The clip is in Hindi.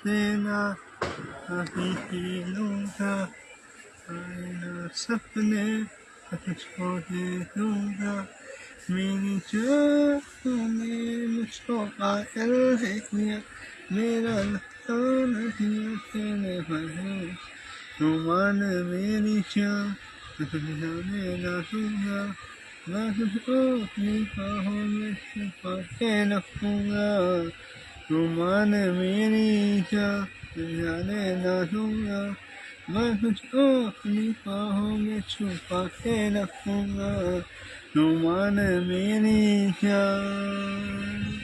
देना अभी पी लूँगा, आए ना सपने तुझको दे दूँगा, मेरी जान ने मुझको पागल है किया, मेरा लगता नहीं तेरे बने, तू मान मेरी जान जाने ना दूँगा, मैं तुझको अपनी बाहों में छुपा के रखूँगा, तू मान मेरी जान जाने ना दूँगा, मैं तुझको अपनी बाहों में छुपा के रखूँगा, तू मान मेरी जान।